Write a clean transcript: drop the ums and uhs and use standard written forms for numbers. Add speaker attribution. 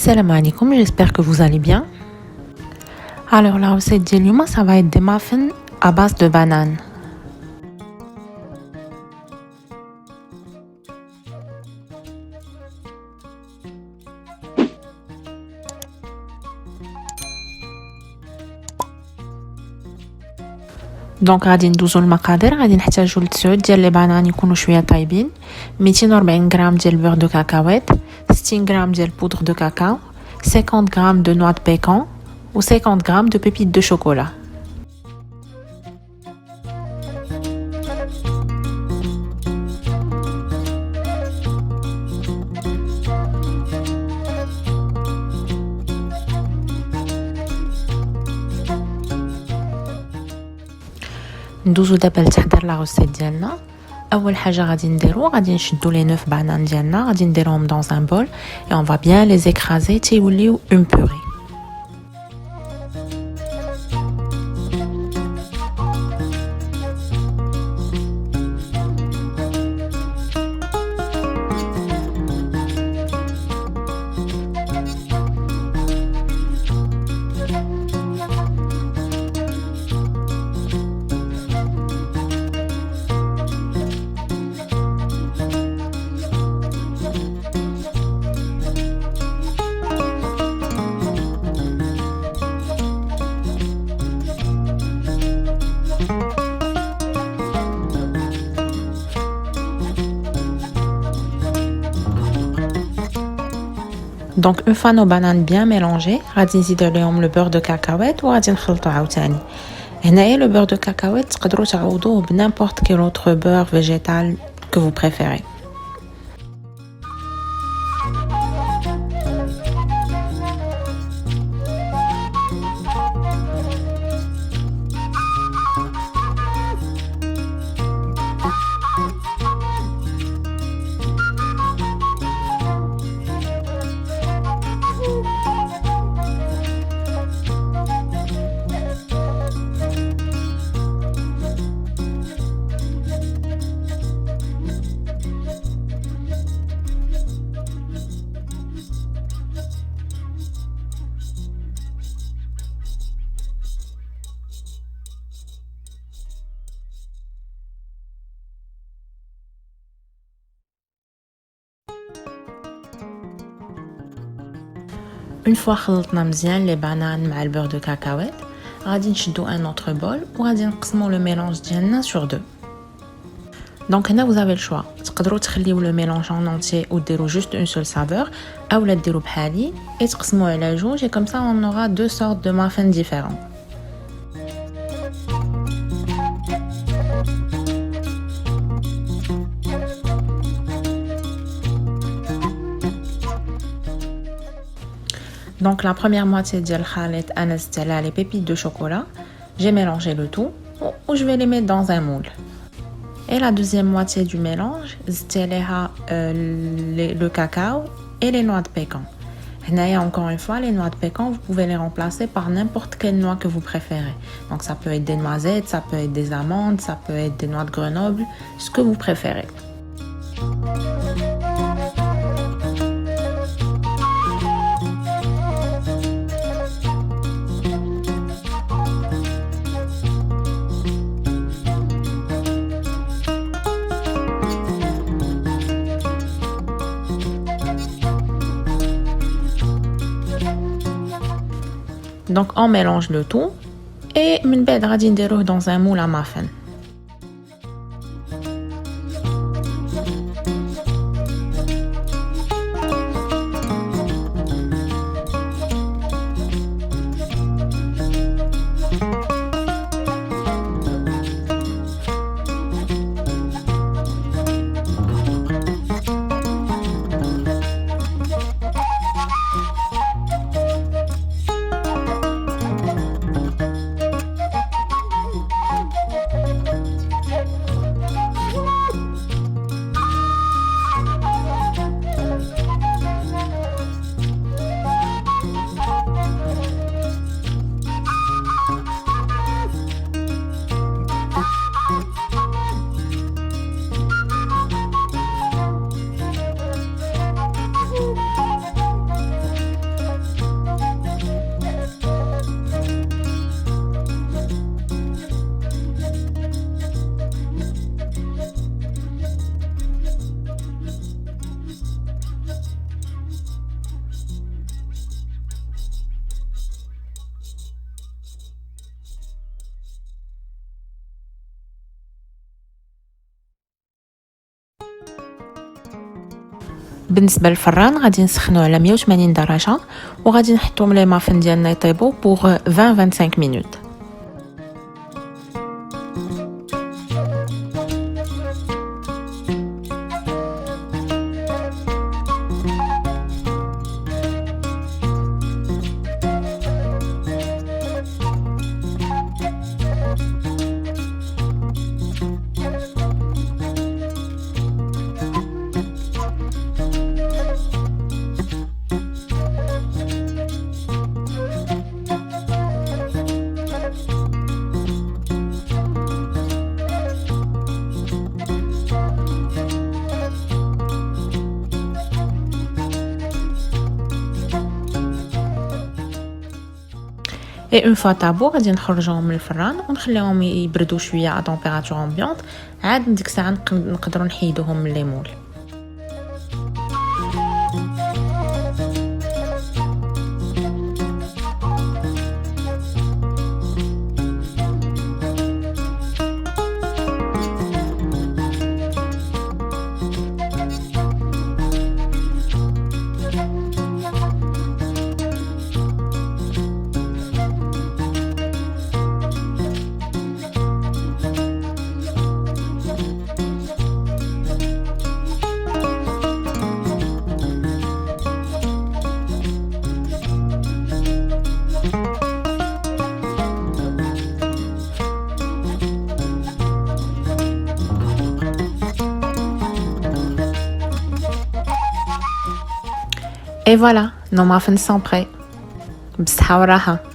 Speaker 1: Salam alaikum, j'espère que vous allez bien. Alors la recette d'aujourd'hui, ça va être des muffins à base de banane. دونك غادي ندوزو المقادير. غادي نحتاجو ل9 ديال لي بانان يكونوا شويه طايبين، 240 غرام ديال البور دو كاكاوات، 60 غرام ديال البودر دو كاكاو، 50 غرام دو نوا دو بيكون و 50 غرام دو بيبيت دو شوكولا. ندوزو دابا لتحضير لا روسيت ديالنا. اول حاجه غادي نشدو لي 9 بانان ديالنا، غادي نديرهم dans un bol et on va bien les écraser تيوليو une purée. Donc une fois nos bananes bien mélangées, غادي نزيدو عليهم le beurre de cacahuète وغادي نخلطو عاوتاني. هنايا le beurre de cacahuète تقدروا تعوضوه ب n'importe quel autre beurre végétal que vous préférez. Une fois خلطنا مزيان لي بانان مع البور دو كاكاوات، غادي نشدو ان اوتر بول وغادي نقسمو لو ميلونج ديالنا سور دو. دونك هنا vous avez le choix، تقدروا تخليو لو ميلونج en entier ou ديروا juste une seule saveur، اولا ديروا بحالي et تقسموه على جوج et comme ça on aura deux sortes de muffins différents. Donc la première moitié de الخليط أنا زدت عليها les pépites de chocolat. J'ai mélangé le tout ou je vais les mettre dans un moule. Et la deuxième moitié du mélange, زدت عليها le cacao et les noix de pécan. Là, encore une fois, les noix de pécan, vous pouvez les remplacer par n'importe quelle noix que vous préférez. Donc ça peut être des noisettes, ça peut être des amandes, ça peut être des noix de Grenoble, ce que vous préférez. Donc on mélange le tout et من بعد غادي نديروه dans un moule à muffin. بالنسبه للفران غادي نسخنوه على 180 درجه وغادي نحطوهم لي مافن ديالنا يطيبوا بوغ 20-25 مينوت. اي اون فوا طابو غادي نخرجوهم من الفران ونخليهم يبردوا شويه على طومبيراتور امبيونط. عاد ديك الساعه نقدروا نحيدوهم من لي مول. Et voilà, nos muffins sont prêts. بصحة وراحة.